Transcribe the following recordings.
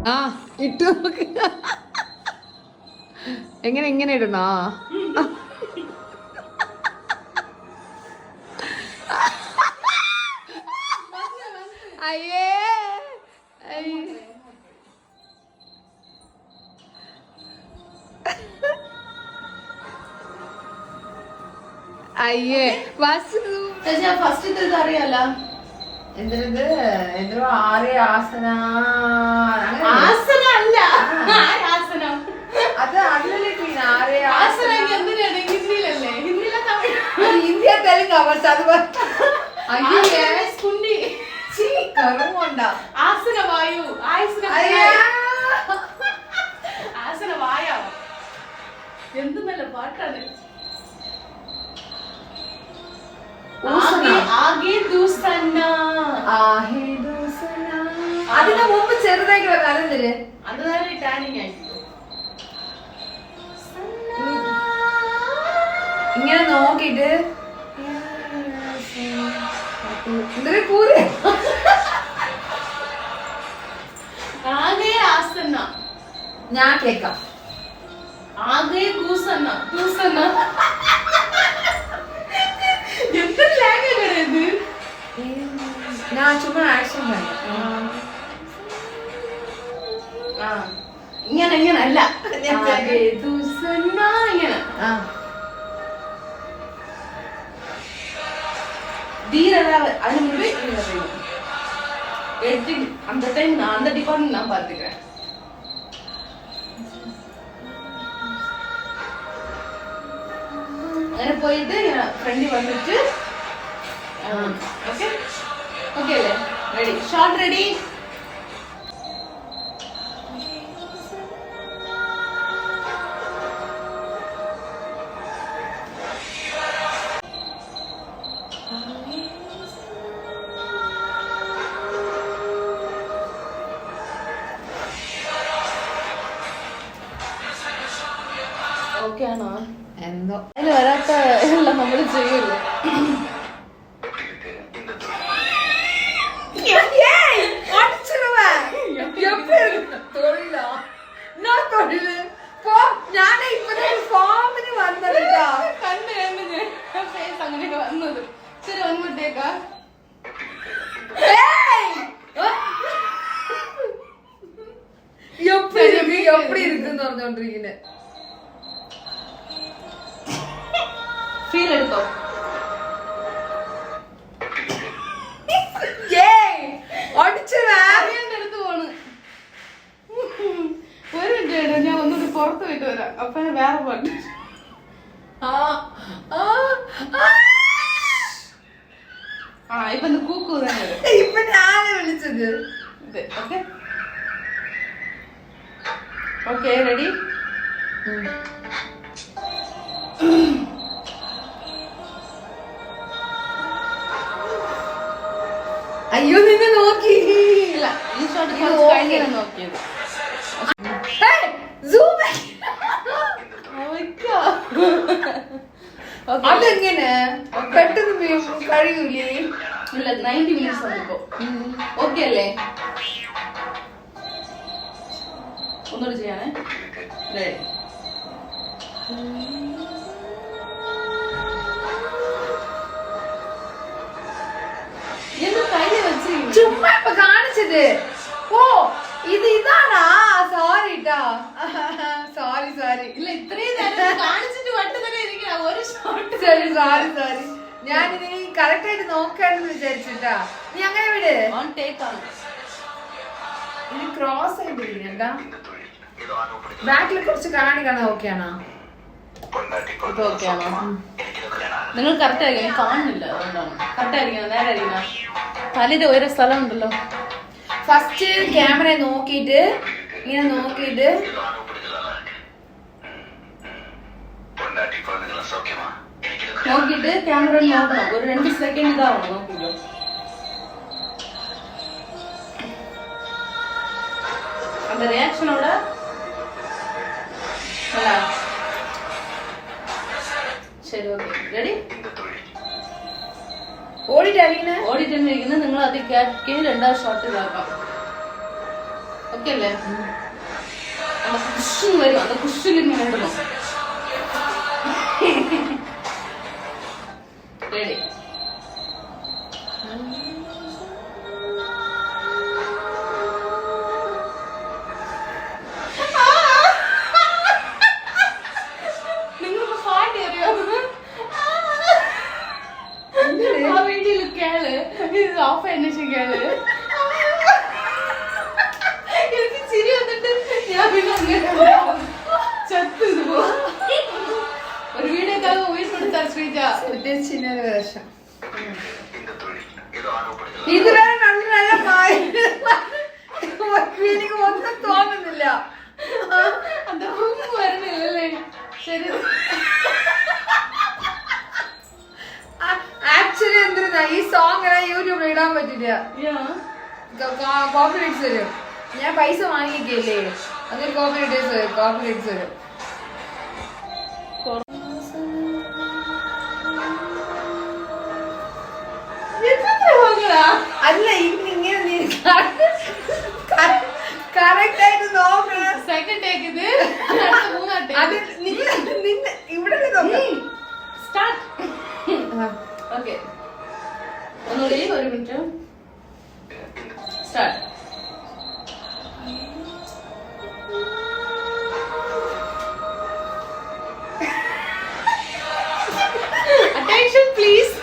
ആ ഇട്ട് നോക്ക്. എങ്ങനെ ഇങ്ങനെ ഇടണോ? അയ്യേ അയ്യേ ഫസ്റ്റ് അറിയാലോ എന്തിനത് എന്തോ ആറ് ആസന ആസന അല്ല ആസനം അത് അതിലല്ലേ പിന്നെ ആറ് ആസന എന്തിനാണ് ഹിന്ദിയിലല്ലേ ഹിന്ദിയ തെലുങ്ക പക്ഷെ അത് കുണ്ടി കറുമുണ്ട ആസനവായു ആസനവായ എന്ത് നല്ല പാട്ടാണ്. അതിന് മുമ്പ് ചെറുതായിട്ട് പറഞ്ഞ അതെന്തിന് അത് നല്ല ടാനിങ് ആയിരിക്കും. ഇങ്ങനെ നോക്കിട്ട് എന്തൊരു കൂര് ആകെ ആസന ഞാൻ കേക്കാം. ആകെ കൂസന്ന കൂസന്ന എന്ത് ലാംഗ്വേജ് ആണ് ഇത്? ഞാൻ ചുമ്മാ ആക്ഷൻ ഇങ്ങനെ ഇങ്ങനെ അല്ല ഇങ്ങനെ ധീരത അതിന് മുമ്പേ எடிட்டிங் அந்த டைம் நான் அந்த டிபார்ட்மெண்ட் நான் பாத்துக்கிறேன். അങ്ങനെ പോയിട്ട് ഫ്രണ്ടി വന്നിട്ട് ഓക്കെ ഓക്കെ അല്ലേ? Ready shot ready. ഓക്കെ ആണോ? എന്തോ അതിൽ വരാത്ത എല്ലാം നമ്മൾ ചെയ്യൂല്ലോ. അങ്ങനെയൊക്കെ വന്നത് ശരി വന്നിട്ടേക്കാ எப்படி இருக்குன்னு പറഞ്ഞോണ്ടിരിക്കുന്നെ. ഫീൽ എടുത്തോ? അടുത്ത് പോണ്. ഒരു മിനിറ്റ് ഞാൻ ഒന്നുകൂടി പുറത്ത് പോയിട്ട് വരാം. അപ്പൊ വേറെ പാട്ട്. ഇപ്പൊ കൂക്കു ഇപ്പൊ ഞാനാ വിളിച്ചത്. Okay okay ready. അയ്യോ നിന്നെ നോക്കി ഇല്ല ഈ ഷോട്ട് കഴിഞ്ഞാണ് നോക്കിയത്. അതെങ്ങനെ പെട്ടെന്ന് കഴിയൂലേ? ഇല്ല 90 മിനിറ്റ്സ് വന്നിപ്പോ. ഓക്കെ അല്ലേ? ഒന്നുകൂടി ചെയ്യാനേ. ചുമ്മാ ഇപ്പൊ കാണിച്ചത്. ഓ ഇതാണാ? സോറി ട്ടാ, സോറി സോറി. ഇല്ല ഇത്രയും നേരം കാണിച്ചിട്ട് വട്ടത്തന്നെ ഇരിക്കണ ഒരു ഷോട്ട്. Sorry sorry sorry. ഞാനിനി കറക്റ്റ് ആയിട്ട് നോക്കാന്ന് വിചാരിച്ചിട്ടാ. നീ അങ്ങനെ വിട്. ഓൺ ടേക്ക് ആണ്. ഇനി ക്രോസ് ആയിട്ട് ഇരിക്കണ്ടാ. ബാക്കിൽ കുറച്ച് കാണാൻ ഓക്കെ ആണോ? ഇപ്പൊ ഓക്കെ ആണോ? നിങ്ങൾ കറക്റ്റ് ആയിരിക്കും. കാണുന്നില്ല, അതുകൊണ്ടാണ്. കറക്റ്റ് ആയിരിക്കണം, നേരെ ആയിരിക്കണം. തലയുടെ ഓരോ സ്ഥലം ഉണ്ടല്ലോ. ഫസ്റ്റ് ക്യാമറ നോക്കിയിട്ട് ഇങ്ങനെ നോക്കിയിട്ട് നോക്കിയിട്ട് ക്യാമറ നോക്കണം. ഒരു 2 സെക്കൻഡ് ഇതാവണം. നോക്കില്ലോ அந்த ரியாக்ஷனோட நல்லா. ശരി ഓക്കെ റെഡി. ഓടിട്ടായിരിക്കുന്നത് നിങ്ങൾ അത് കേൾക്കുകയും 2ാം ഷോട്ട് ഇതാക്കാം. ஓகே இல்ல அந்த குஷன் வரும் அந்த குஷன் நீ நடணும் ரெடி നിങ്ങൾക്ക് പാട്ട് അറിയോ ആ വീട്ടിൽ കേള് ഇത് ഓഫ് എന്നെ കേള് എനിക്ക് ചിരി വന്നിട്ട് ഞാൻ പിന്നെ അങ്ങനെ ചത്തു ഒരു വീഡിയോക്കാக உயிர் கொடுத்தார் ஸ்ரீஜா சின்ன வேஷம் இதுல நல்ல நல்ல பாய் എനിക്ക് ഒന്നും തോന്നുന്നില്ല அந்த ரூம் വരുന്നില്ലല്ലേ ശരി ആക്ച്വലി എന്തിനാ ഈ സോങ് യൂട്യൂബിൽ ഇടാൻ പറ്റില്ല കോപ്പിറൈറ്റ്സ് വരും ഞാൻ പൈസ വാങ്ങിക്കല്ലേ അങ്ങനെ കോപ്പിറൈറ്റ്സ് വരും അല്ല ഇങ്ങനെ കറക്റ്റ് ആയിട്ട് നോക്കണം സെക്കൻഡ് ടേക്ക് ഇത് മൂന്നാം അത് നിന്നെ ഇവിടെ സ്റ്റാർട്ട് ഓക്കെ ഒന്നുകൂടി ഒരു മിനിറ്റ് സ്റ്റാർട്ട് അറ്റൻഷൻ പ്ലീസ്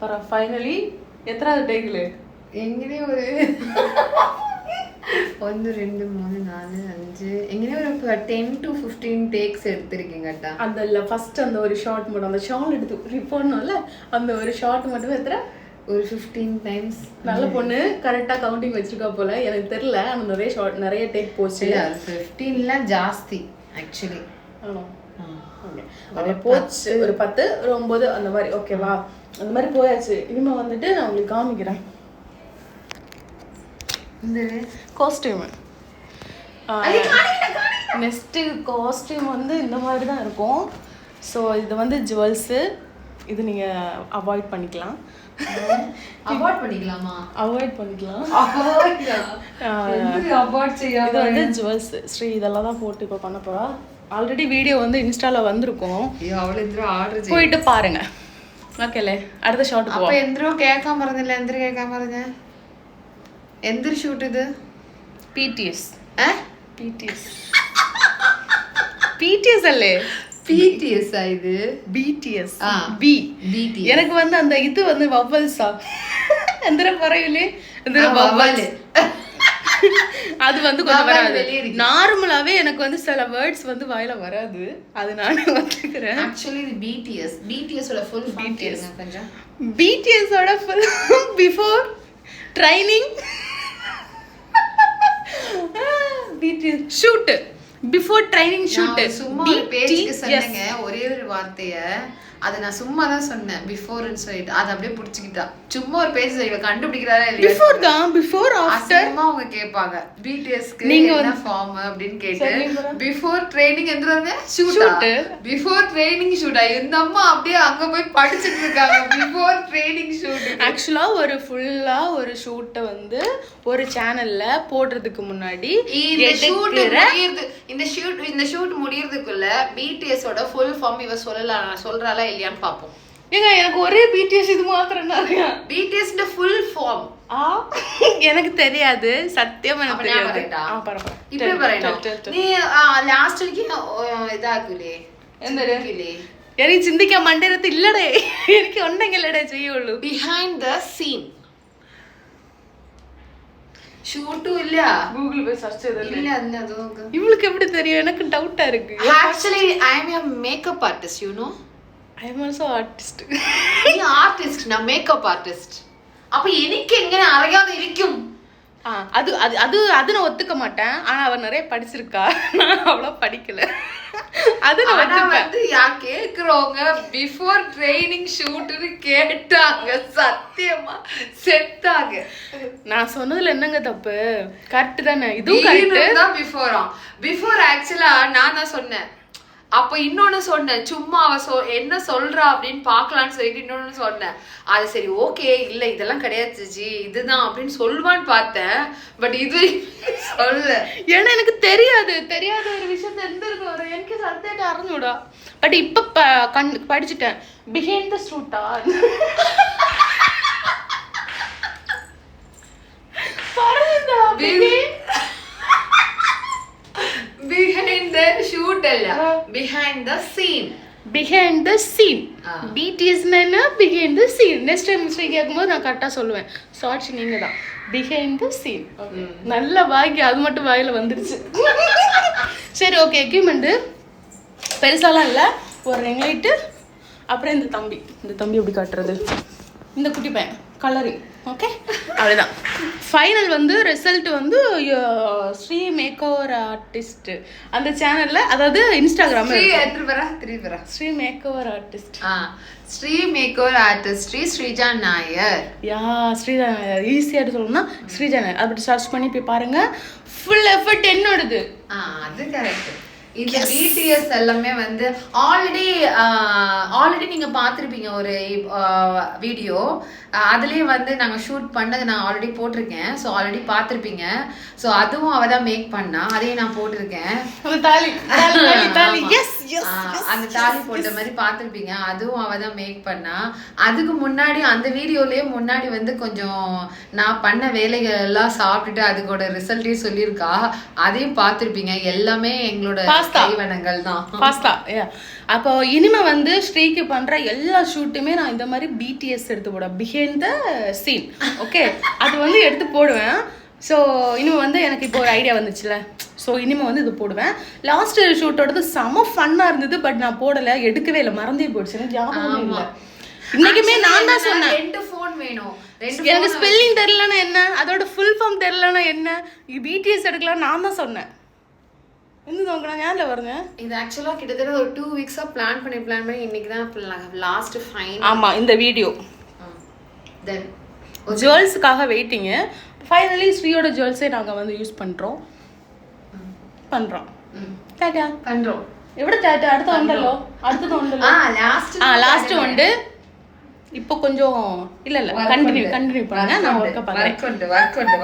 പറ ഫൈനലി എത്രാമത്തെ ടേക്കില് എങ്ങനെ ഒരു 1 2 3 4 5 എങ്ങനെ ഒരു 10 to 15 ടേക്സ് എടുത്തിരിക്കും കേട്ടാ അതല്ല ഫസ്റ്റ് அந்த ஒரு ஷாட் மட்டும் அந்த ஷால் எடுத்து ரிப்போர்ட்னால அந்த ஒரு ஷாட் மட்டும் எത്ര ஒரு 15 டைம்ஸ் நல்ல பொண்ணு கரெக்ட்டா கவுண்டிங் வச்சிருக்கா போல எனக்கு தெரியல ஆனா நிறைய ஷாட் நிறைய டேக் போச்சு இல்ல 15 ல ಜಾಸ್ತಿ ஆக்சுவலி ஆமா ஓகே அது போச்சு ஒரு 10 ஒரு 9 அந்த மாதிரி ஓகேவா அந்த மாதிரி போயாச்சு இனிமே வந்துட்டு நான் உங்களுக்கு காமிக்கிறேன் இந்த காஸ்டியூம் நெக்ஸ்ட் காஸ்டியூம் வந்து இந்த மாதிரி தான் இருக்கும் ஸோ இது வந்து ஜுவல்ஸு இது நீங்கள் அவாய்ட் பண்ணிக்கலாம் அவாய்ட் பண்ணிக்கலாமா அவாய்ட் பண்ணிக்கலாம் இது வந்து ஜுவல்ஸ் ஸ்ரீ இதெல்லாம் தான் போட்டு இப்போ பண்ண போகிறா ஆல்ரெடி வீடியோ வந்து இன்ஸ்டாவில் வந்திருக்கும் ஆர்டர் போயிட்டு பாருங்க ഓക്കെല്ലേ അടുത്ത ഷോട്ട് പോവാം അപ്പോൾ എന്തോ കേൾക്കാൻ പറഞ്ഞില്ല എന്തൊരു കേൾക്കാൻ പറഞ്ഞ എന്തൊരു ഷൂട്ട് ഇത് PTS PTS അല്ലേ PTS ആ ഇത് BTS BTS எனக்கு வந்து அந்த இது வந்து வவ்வல்ஸா எந்திர പറയൂലേ எந்திர வவ்வல் அது வந்து கொஞ்சம் வராது நார்மலாவே எனக்கு வந்து சில வேர்ட்ஸ் வந்து வாயில வராது அது நானே வந்துக்கிறேன் ஆக்சுவலி இது BTS ஓட ஃபுல் ஃபார்ம் கேளுங்க கொஞ்சம் BTS ஓட full before training BTS shoot before training shoot சும்மா ஒரு பேஜ்க்கு சொன்னேங்க ஒரே ஒரு வார்த்தைய அது நான் சும்மா தான் சொன்னேன் பிஃபோர்னு சொல்லிட்டு அது அப்படியே புடிச்சிக்கிட்டா சும்மா ஒரு பேஜ் இவ கண்டுபிடிக்கிறாரா இல்லையா பிஃபோர் தான் பிஃபோர் ஆஃப்டர் அவங்க கேட்பாங்க BTSக்கு என்ன ஃபார்ம் அப்படினு கேட்டு பிஃபோர் ட்ரைனிங் என்றாங்க ஷூட் பிஃபோர் ட்ரைனிங் ஷூட்டா இந்த அம்மா அப்படியே அங்க போய் படிச்சிட்டு இருக்காங்க பிஃபோர் ட்ரைனிங் ஷூட் ஆக்சுவலா ஒரு ஃபுல்லா ஒரு ஷூட்டை வந்து ஒரு சேனல்ல போடுறதுக்கு முன்னாடி இந்த ஷூட் முடியறதுக்குள்ள BTS ஓட ஃபுல் ஃபார்ம் இவ சொல்றாளா இல்லையான்னு பாப்போம் ஏங்க எனக்கு ஒரே BTS இது மாத்திரம் நிறைய BTS ന്റെ ஃபுல் ஃபார்ம் எனக்கு தெரியாது சத்தியமா எனக்கு தெரியாது பரவாயில்லை இப்ப പറയണം നീ ലാസ്റ്റ് എനിക്ക് ഇതാക്കൂലേ എന്തല്ലേ എനിക്ക് ചിന്തിക്കാൻ മണ്ടരത്ത് ഇല്ലടേ എനിക്ക് ഉണ്ടെങ്കിലേ ചെയ്യുള്ളൂ ബിഹൈൻഡ് ദ സീൻ ஷூட்டும் இல்ல கூகுள் போய் சர்ச் செய்தல்ல இல்ல அது നോക്ക് இவளுக்கு எப்படி தெரியும் எனக்கு டவுட்டா இருக்கு actually I am a makeup artist you know I am also artist நீ ஆர்டிஸ்ட் நான் மேக்கப் ஆர்டிஸ்ட் அப்ப எனக்கு எങ്ങനെ അറിയാതെ ഇരിക്കും அது அது அது அது நான் ஒத்துக்க மாட்டேன் ஆனா அவ நிறைய படிச்சிருக்கா நான் அவ்வளவு படிக்கல அது நான் வந்து யா கேக்குறவங்க பிஃபோர் ட்ரைனிங் ஷூட்னு கேட்டாங்க சத்தியமா செத்தாங்க நான் சொன்னதுல என்னங்க தப்பு கரெக்ட் தானே இதுவும் கரெக்ட் தான் பிஃபோர் ஆக்சுவலா நான் தான் சொன்னேன் அப்ப இன்னொன்னு சொன்னேன், சும்மா அவ என்ன சொல்றா அப்படின்னு பாக்கலான்னு சொல்லிட்டு இன்னொன்னு சொன்னேன். அது சரி ஓகே இல்ல இதெல்லாம் கிடையாது ஜி இதுதான் அப்படின்னு சொல்லுவான்னு பார்த்தேன். பட் இது சொல்ல ஏன்னா எனக்கு தெரியாத ஒரு விஷயம் தெரிஞ்சிருக்கு வர எனக்கு சத்தியாட்டு அறிஞ்சுடா. பட் இப்ப படிச்சுட்டேன் பிஹைண்ட் த ஷூட்டா. behind the shoot அல்ல behind the scene. behind the scene BTS னா behind the scene. Next time mistake கேட்கும்போது நான் கரெக்டா சொல்லுவேன். சாட்சி நீங்க தான் behind the scene. நல்ல வாங்கி அது மட்டும் வாயில வந்துருச்சு. சரி ஓகே எக்யூப்மெண்ட் பெருசாலாம் இல்லை, ஒரு ரிங் லைட்டு, அப்புறம் இந்த தம்பி எப்படி காட்டுறது, இந்த குட்டி பையன் கலரிங். ஓகே அவ்வளோதான். ஃபைனல் வந்து ரிசல்ட் வந்து ஸ்ரீ மேக் ஓவர் ஆர்டிஸ்ட் அந்த சேனலில், அதாவது Instagram Sri makeover artist Sri makeover artist Sreeja Nair. Sreeja Nair ஈஸியாக சொல்லணும்னா ஸ்ரீஜா நாயர் அப்படி சர்ச் பண்ணி போய் பாருங்க. ஃபுல் எஃபர்ட் என்னோடது. அது கரெக்ட். இந்த பிடிஎஸ் எல்லாமே வந்து ஆல்ரெடி நீங்க பார்த்துருப்பீங்க ஒரு வீடியோ. அதுலேயே வந்து நாங்கள் ஷூட் பண்ணது நான் ஆல்ரெடி போட்டிருக்கேன். ஸோ ஆல்ரெடி பார்த்துருப்பீங்க. ஸோ அதுவும் அவ தான் மேக் பண்ணா, அதையும் நான் போட்டிருக்கேன். அந்த தாலி போட்ட மாதிரி பார்த்துருப்பீங்க, அதுவும் அவ தான் மேக் பண்ணா. அதுக்கு முன்னாடி அந்த வீடியோலயே முன்னாடி வந்து கொஞ்சம் நான் பண்ண வேலைகள் எல்லாம் சாப்பிட்டுட்டு அதுக்கோட ரிசல்ட்டையும் சொல்லியிருக்கா, அதையும் பார்த்துருப்பீங்க. எல்லாமே எங்களோட கைவனங்கள் தான். பாஸ்தா. அப்போ இனிமே வந்து ஸ்ரீக்கு பண்ற எல்லா ஷூட்டுமே நான் இந்த மாதிரி பிடிஎஸ் எடுத்து போடுவேன், பிஹைண்ட் த சீன். ஓகே அது வந்து எடுத்து போடுவேன். ஸோ இனிமே வந்து எனக்கு இப்போ ஒரு ஐடியா வந்துச்சுல, ஸோ இனிமே வந்து இது போடுவேன். லாஸ்ட் ஷூட்டோடது செம ஃபன்னாக இருந்தது. பட் நான் போடலை, எடுக்கவே இல்லை, மறந்தே போயிடுச்சு, எனக்கு ஞாபகம் இல்லை. இன்னைக்குமே நான் தான் சொன்னேன் 2 ஃபோன் வேணும். எனக்கு ஸ்பெல்லிங் தெரியலன்னா என்ன, அதோட ஃபுல் ஃபார்ம் தெரியலன்னா என்ன, பிடிஎஸ் எடுக்கலாம் நான் தான் சொன்னேன். வருங்க இது ஆக்சுவலா கிட்டத்தட்ட ஒரு 2 வீக்ஸா பிளான் பண்ணி இன்னைக்கு தான் லாஸ்ட் ஃபைனல். ஆமா இந்த வீடியோ தென் ஜுவல்ஸ்க்காக வெயிட்டிங். ஃபைனலி ஸ்ரீயோட ஜுவல்ஸே நாங்க வந்து யூஸ் பண்றோம். டாடா பண்றோம். எവിടെ டாடா அடுத்து வந்தല്ലോ, அடுத்து வந்தല്ലോ. லாஸ்ட் உண்டு. இப்போ கொஞ்சம் இல்ல கண்டினியூ பண்ணுங்க. நான் வர்க்க பண்றேன்.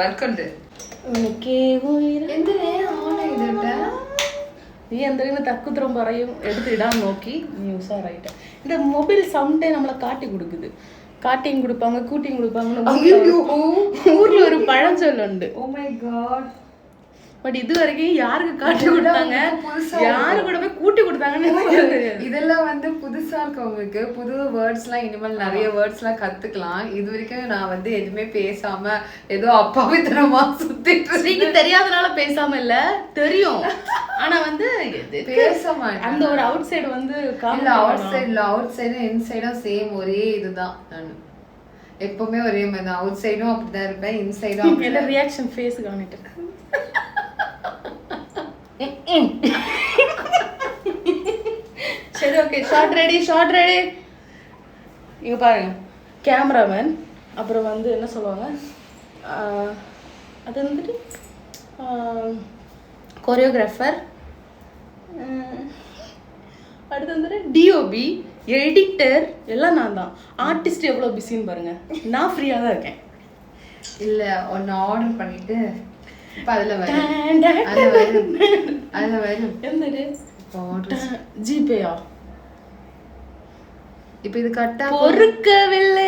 வர்க் உண்டு ഉനക്കേ നീ എന്തെങ്കിലും തക്കുത്തരം പറയും എടുത്തിടാൻ നോക്കി നീ ഉഷാറായിട്ട്. இந்த மொபைல் சவுண்டே நம்மளை காட்டி கொடுக்குது. காட்டியும் கொடுப்பாங்க கூட்டியும் கொடுப்பாங்க. ஊர்ல ஒரு பழஞ்சொல் உண்டு. Oh my God. பட் இது வரைக்கும் யாருக்கு காட்டி கொடுத்தாங்க, யாரு கூட போய் கூட்டி கொடுத்தாங்கன்னு தெரியாது. இதெல்லாம் வந்து புதுசா இருக்கவங்களுக்கு புது வேர்ட்ஸ்லாம் இனிமேல் நிறைய வேர்ட்ஸ்லாம் கத்துக்கலாம். இது வரைக்கும் நான் வந்து எதுவுமே பேசாம ஏதோ அப்பாவித்தனமா சுத்திட்டு. நீங்க தெரியாதனால பேசாம இல்ல, தெரியும் ஆனா வந்து பேச மாட்டேன். அந்த ஒரு அவுட் சைடு வந்து அவுட் சைடும் இன்சைடும் சேம் ஒரே இதுதான். நான் எப்பவுமே ஒரே மாதிரி தான். அவுட் சைடும் அப்படிதான் இருப்பேன், இன்சைடும் என்ன ரியாக்ஷன் ஃபேஸ் காமிட்டு இருக்கேன். சரி ஓகே ஷார்ட் ரெடி. இங்க பாருங்க கேமராமேன், அப்புறம் வந்து என்ன சொல்லுவாங்க அது வந்துட்டு கொரியோகிராஃபர், அடுத்து வந்துட்டு டிஓபி, எடிட்டர் எல்லாம் நான் தான். ஆர்டிஸ்ட் எவ்வளோ பிஸின்னு பாருங்க. நான் ஃப்ரீயாக தான் இருக்கேன். இல்லை ஒன்று ஆர்டர் பண்ணிட்டு இப்போ அதில் வரும் எந்த ஜிபேயா இப்போ இது கரெக்டாக பொறுக்கவில்லை.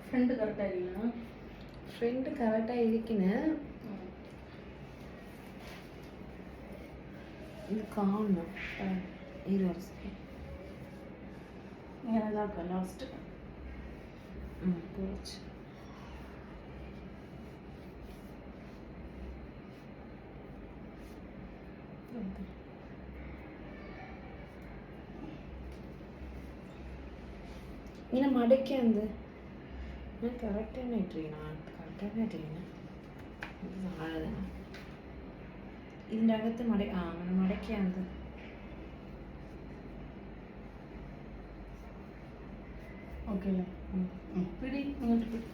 ஃப்ரெண்டு கரெக்டாக இல்லைன்னா ஃப்ரெண்டு கரெக்டாக இருக்குன்னு இது காணும். இது தான் லாஸ்ட்டு போச்சு. ഇങ്ങനെ മടക്കിയത് ഞാൻ കറക്റ്റ് തന്നെ ഇട്ടിരിക്കണം. കറക്റ്റ് തന്നെ ഇട്ടിരിക്കണം. ഇത് താഴെ തന്നെ ഇതിൻ്റെ അകത്ത് അങ്ങനെ മടക്കിയത്. ഓക്കെ അല്ലേ? പിടി ഇങ്ങോട്ട് പിടി.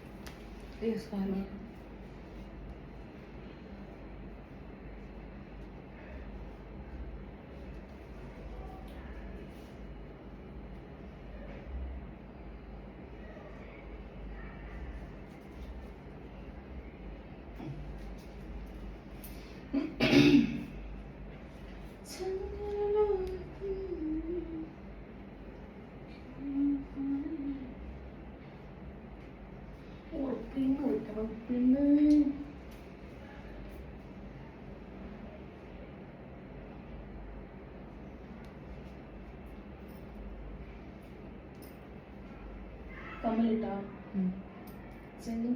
കമ്മലിട്ടാ ചെന്നി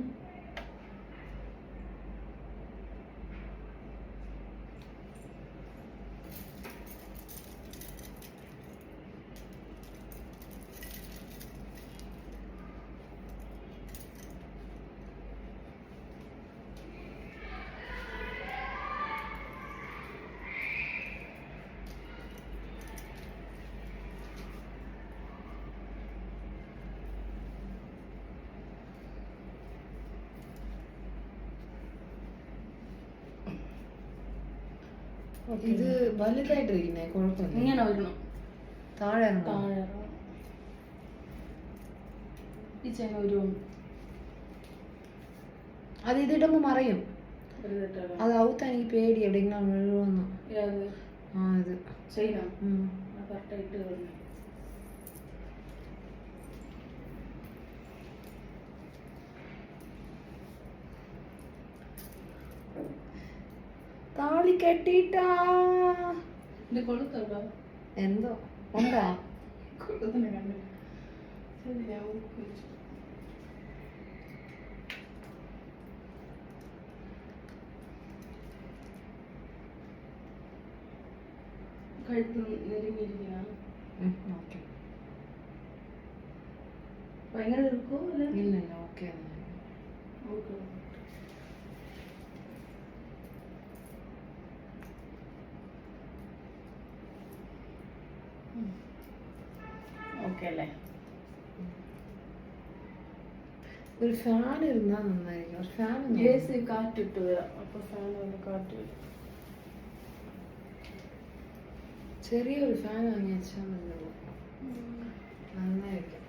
ഇത് വലുതായിട്ടിരിക്കുന്നേ, കുഴപ്പമില്ല. ഇങ്ങനെ വരണം, താഴെ താഴെ ഈ ചെങ്ങ ഒരു അത് ഇതിടുമ്പോ മറയും. അത് ഔത്ത് എനിക്ക് പേടി എവിടെയെങ്കിലും വീഴുമെന്ന്. ആ ഇത് ചെയ്യണം കറക്റ്റായിട്ട് വരണം. താളി കെട്ടിട്ടാ കൊളുത്തോ എന്തോ ഉണ്ടാ കൊളുത്തന്നെ കണ്ടു. കഴുത്ത് നെരുങ്ങിയിരിക്കുന്ന ഭയങ്കര എടുക്കോ? ഇല്ല ഓക്കെ. ഓക്കെ അല്ലേ? ഒരു ഫാൻ ഇരുന്നാ നന്നായിരിക്കും. ഒരു ഫാൻ AC കാറ്റിട്ട് വരാം. അപ്പൊ ഫാൻ ഒന്ന് കാറ്റ് വരും. ചെറിയൊരു ഫാൻ വാങ്ങി വെച്ചാൽ മതിയുള്ളൂ, നന്നായിരിക്കും.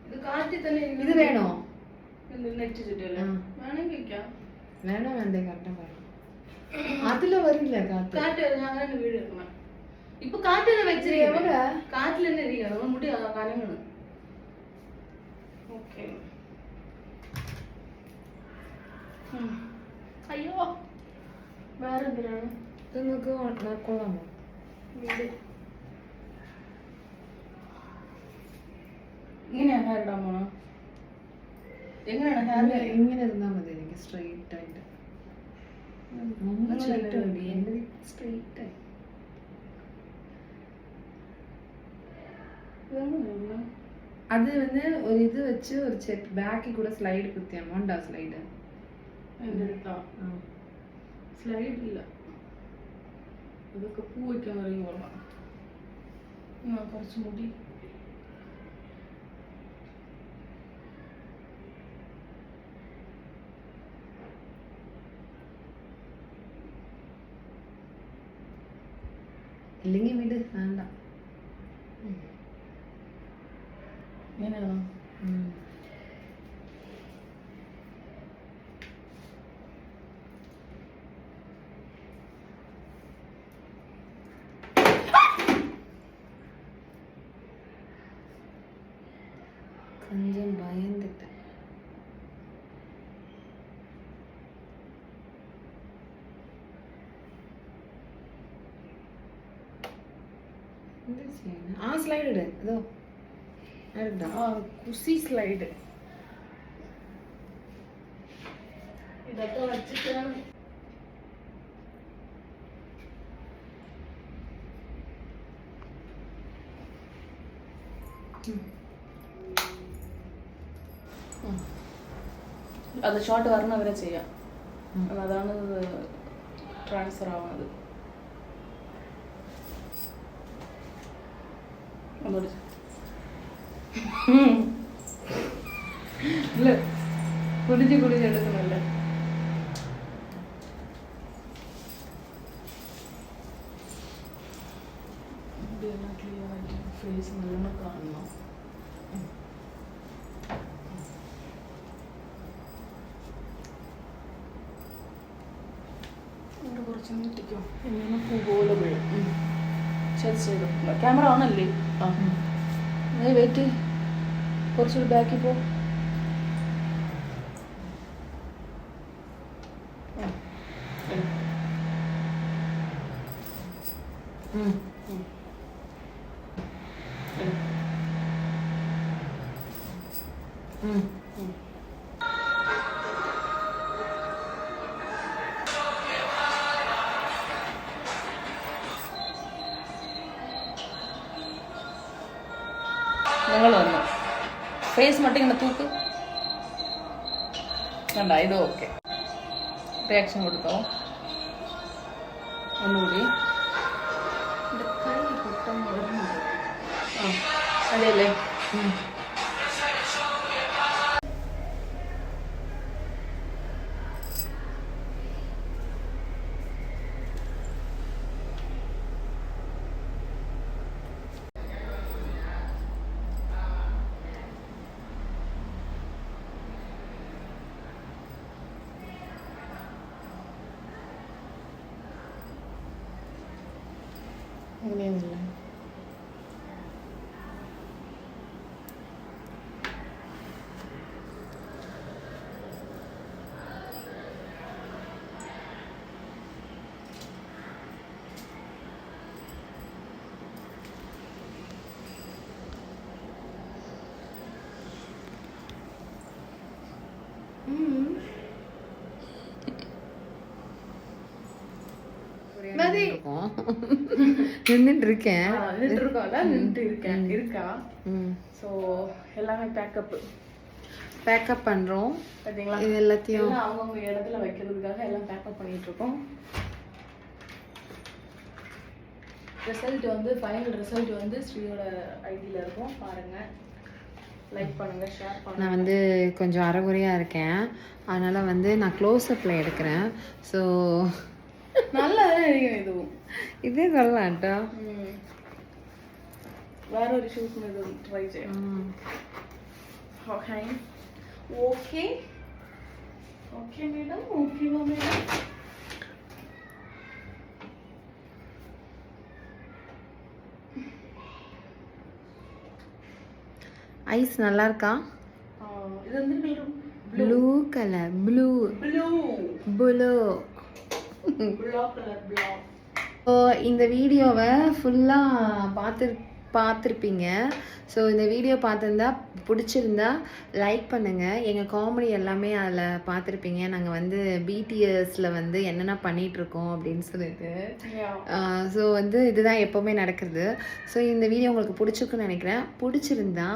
ഇത് കാറ്റിൽ തന്നെ. ഇത് വേണോ? നെറ്റ് ചുറ്റല്ലേ? വേണമെങ്കിൽ വെക്കാം. വേണോ വേണ്ടേ? കറക്റ്റ് പറയാം. അതില് വരില്ല കാറ്റ്. കാറ്റ് ഞാൻ അങ്ങനെ വീട് വെക്കണം. ഇപ്പൊ കാറ്റ് തന്നെ വെച്ചിരിക്കും. കാറ്റിൽ തന്നെ ഇരിക്കണം. മുടി കനങ്ങണ്. ഓക്കെ. അയ്യോ വേറെ എന്തിനാണ് ഇത് നിങ്ങൾക്ക് കൊള്ളാമോ? വീട് ഇങ്ങനെയാണ് ഹെയർ ഇടാൻ പോണോ? എങ്ങനെയാണ് ഹെയർ? ഇങ്ങനെ ഇരുന്നാ മതി. എനിക്ക് സ്ട്രെയിറ്റ് ആയിട്ട് സ്ട്രെയിറ്റ് ആയി. അത് ഒരു ഇത് വെച്ച് ഒരു ബാക്കിൽ കൂടെ സ്ലൈഡ് കുത്തിയാണ്. ഉണ്ടോ സ്ലൈഡ്? എൻ്റെ അടുത്താ സ്ലൈഡ് ഇല്ല. അതൊക്കെ പൂ വയ്ക്കാൻ പറയുമ്പോൾ കുറച്ച് മുടി ഇല്ലെങ്കിൽ വീട് വേണ്ട. ഇങ്ങനെയാണോ? கொஞ்சம் பயந்துட்டேன். ആ സ്ലൈഡ് ഇട്. അതോ കുസി സ്ലൈഡ് ഇതൊക്കെ വച്ചിട്ടാണ്. അത് ഷോർട്ട് വരണവരെ ചെയ്യാം. അതാണ് ട്രാൻസ്ഫർ ആവുന്നത്. ഒന്നുകൂടി இல்ல குடிச்சு எடுக்கணும்ல. இப்படியெல்லாம் கிளியர் ஆகிட்டு ஃபேஸ் நல்லா காணணும். കുറച്ച് നീട്ടിക്കോ, ഇങ്ങനെ പൂ പോലെ വീഴും. ശരി ശരി, ക്യാമറ ഓൺ അല്ലേ? ആ വെയിറ്റ്, കുറച്ചുകൂടി ബാക്കിൽ പോ. ഞങ്ങൾ വന്നു. ഫേസ് മട്ടും ഇങ്ങനെ തൂക്ക് കണ്ട. ഇത് ഓക്കെ. റിയാക്ഷൻ കൊടുത്തോ ഒന്നുകൂടി. കൈ പൊട്ടം വരുന്നുണ്ട്. ആ അതെയല്ലേ. അങ്ങനെയൊന്നുമില്ല. நின்றுட்டு இருக்கேன். இருக்கா. ஸோ எல்லாமே பேக்கப் பண்றோம். பாத்தீங்களா, இது எல்லாத்தையும் அவங்கவுங்க இடத்துல வைக்கிறதுக்காக எல்லாம் பேக்கப் பண்ணிட்டு இருக்கோம். ரிசல்ட் வந்து ஃபைனல் ரிசல்ட் வந்து ஸ்ரீயோட ஐடியில் இருக்கும், பாருங்க. லைக் பண்ணுங்க, ஷேர் பண்ணுங்க. நான் வந்து கொஞ்சம் அரைகுறையாக இருக்கேன், அதனால வந்து நான் க்ளோஸ்அப்பில் எடுக்கிறேன். ஸோ நல்லா இருக்கும். இதுவும் இதே சொல்லலாம்ட்டா. வேற ஒரு ஷூட் ட்ரை செய்யணும். Okay okay okay madam. ஓகேவா மேடம்? ஐஸ் நல்லா இருக்கா? இது வந்து blue colour. Blue blue blue so இந்த வீடியோவை ஃபுல்லாக பார்த்துருப்பீங்க. ஸோ இந்த வீடியோ பார்த்துருந்தா பிடிச்சிருந்தா லைக் பண்ணுங்கள். எங்கள் காமெடி எல்லாமே அதில் பார்த்துருப்பீங்க. நாங்கள் வந்து பிடிஎஸில் வந்து என்னென்ன பண்ணிகிட்ருக்கோம் அப்படின்னு சொல்லிட்டு. ஸோ வந்து இதுதான் எப்போவுமே நடக்கிறது. ஸோ இந்த வீடியோ உங்களுக்கு பிடிச்சிருக்குன்னு நினைக்கிறேன். பிடிச்சிருந்தா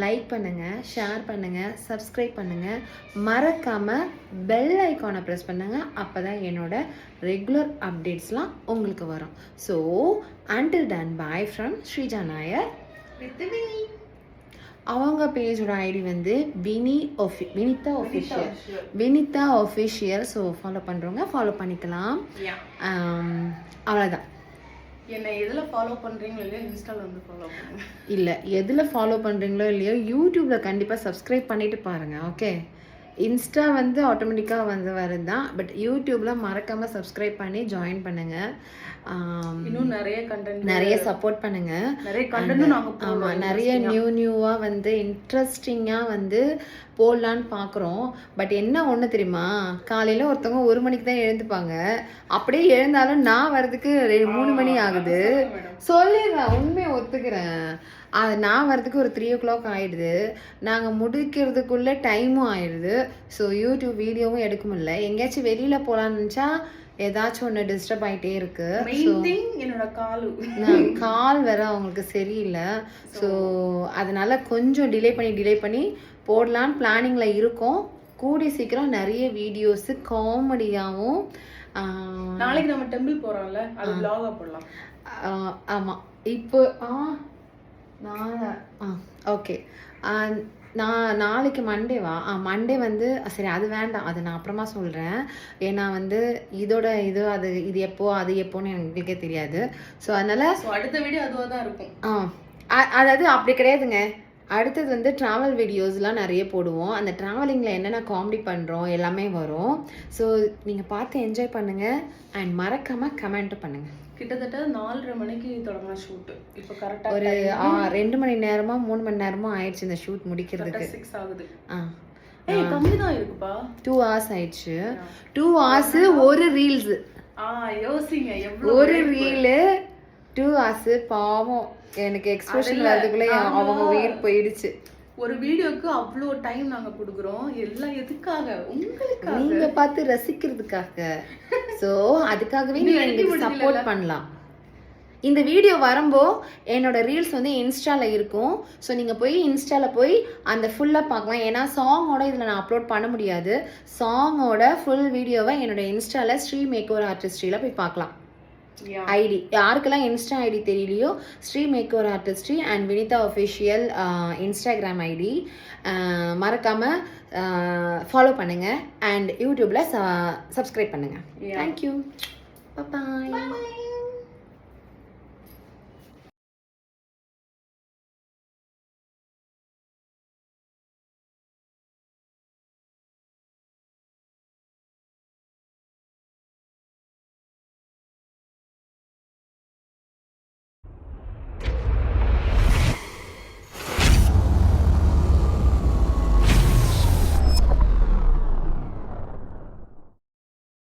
லைக் பண்ணுங்கள், ஷேர் பண்ணுங்கள், சப்ஸ்கிரைப் பண்ணுங்கள். மறக்காமல் பெல் ஐக்கானை ப்ரெஸ் பண்ணுங்கள். அப்போ தான் என்னோடய ரெகுலர் அப்டேட்ஸ்லாம் உங்களுக்கு வரும். So until then, bye from Sreeja Nair with Vinny. அவங்க பேஜோட ஐடி வந்து வினிதா ஒஃபிஷியல். ஸோ ஃபாலோ பண்ணுறவங்க ஃபாலோ பண்ணிக்கலாம். அவ்வளோதான். என்ன எதில் ஃபாலோ பண்ணுறீங்களோ இல்லையோ இன்ஸ்டாவில் வந்து ஃபாலோ பண்ணுங்க. இல்லை, எதில் ஃபாலோ பண்ணுறீங்களோ இல்லையோ யூடியூப்பில் கண்டிப்பாக சப்ஸ்கிரைப் பண்ணிவிட்டு பாருங்கள். ஓகே, இன்ஸ்டா வந்து ஆட்டோமேட்டிக்காக வந்து வருது தான். பட் யூடியூப்பில் மறக்காமல் சப்ஸ்கிரைப் பண்ணி ஜாயின் பண்ணுங்கள். இன்னும் நிறைய கண்டென்ட், நிறைய சப்போர்ட் பண்ணுங்கள். நிறைய கண்டென்ட்டும் நாங்கள் ஆமாம், நிறைய நியூவாக வந்து இன்ட்ரெஸ்டிங்காக வந்து போடலான்னு பார்க்குறோம். பட் என்ன ஒன்று தெரியுமா, காலையில் ஒருத்தவங்க 1 மணிக்கு தான் எழுந்துப்பாங்க. அப்படியே எழுந்தாலும் நான் வர்றதுக்கு 3 மணி ஆகுது. சொல்லிடுறேன், உண்மையை ஒத்துக்கிறேன். அது நான் வர்றதுக்கு ஒரு 3 o'clock ஆகிடுது. நாங்கள் முடிக்கிறதுக்குள்ளே டைமும் ஆயிடுது. ஸோ யூடியூப் வீடியோவும் எடுக்க முடியல. எங்கேயாச்சும் வெளியில் போகலான்னு நினச்சா ஏதாச்சும் ஒன்று டிஸ்டர்ப் ஆகிட்டே இருக்கு. என்னோட கால் வேற அவங்களுக்கு சரியில்லை. ஸோ அதனால கொஞ்சம் டிலே பண்ணி போடலான்னு பிளானிங்கில் இருக்கோம். கூடி சீக்கிரம் நிறைய வீடியோஸு காமெடியாகவும். நாளைக்கு நம்ம டெம்பிள் போகிறோம்ல, அது vlog-ஆ போடலாம். ஆமாம். இப்போ ஓகே நான் நாளைக்கு மண்டேவா மண்டே வந்து சரி அது வேண்டாம், அது நான் அப்புறமா சொல்கிறேன். ஏன்னா வந்து இது எப்போ அது எப்போன்னு எங்களுக்கே தெரியாது. ஸோ அதனால் அடுத்த வீடியோ அதுவாக தான் இருக்கும். அதாவது அப்படி கிடையாதுங்க. அடுத்தது வந்து ட்ராவல் வீடியோஸ்லாம் நிறைய போடுவோம். அந்த ட்ராவலிங்கில் என்னென்ன காமெடி பண்ணுறோம் எல்லாமே வரும். ஸோ நீங்கள் பார்த்து என்ஜாய் பண்ணுங்கள் அண்ட் மறக்காமல் கமெண்ட்டும் பண்ணுங்கள். கிட்டத்தட்ட 4:30 மணிக்கு தொடங்கின ஷூட்டு. இப்போ கரெக்டாக ஒரு 2 மணி நேரமா 3 மணி நேரமா ஆயிடுச்சு இந்த ஷூட் முடிக்கிறதுக்கு. 6 ஆகுது. கம்மி தான் இருக்குப்பா. 2 hours ஆயிடுச்சு. 2 hours ஒரு ரீல்ஸ். யோசிங்க எவ்வளவு ஒரு ரீல் 2 hours. பாவம் எனக்கு எக்ஸ்பிரஷன் வரதுக்குள்ளே அவங்க உயிர் போயிடுச்சு. ஒரு வீடியோக்கு அவ்வளோ டைம் நாங்க கொடுக்குறோம். எல்லாம் எதுக்காக? உங்களுக்காக, நீங்க பார்த்து ரசிக்கிறதுக்காக. ஸோ அதுக்காகவே நீங்க எங்களுக்கு சப்போர்ட் பண்ணலாம். இந்த வீடியோ வரும்போ என்னோட ரீல்ஸ் வந்து இன்ஸ்டாவில் இருக்கும். ஸோ நீங்கள் போய் இன்ஸ்டாவில் போய் அந்த ஃபுல்லாக பார்க்கலாம். ஏன்னா சாங்கோட இதில் நான் அப்லோட் பண்ண முடியாது. சாங்கோட ஃபுல் வீடியோவை என்னோட இன்ஸ்டாவில் ஸ்ரீ மேக்கோவர் ஆர்டிஸ்ட்ரியில் போய் பார்க்கலாம். ஐடி யாருக்கெல்லாம் இன்ஸ்டா ஐடி தெரியலையோ Sri makeover artistry and Vinitha official Instagram ID மறக்காமல் ஃபாலோ பண்ணுங்கள் அண்ட் யூடியூப்பில் சப்ஸ்கிரைப் பண்ணுங்கள். தேங்க்யூ. பாய்.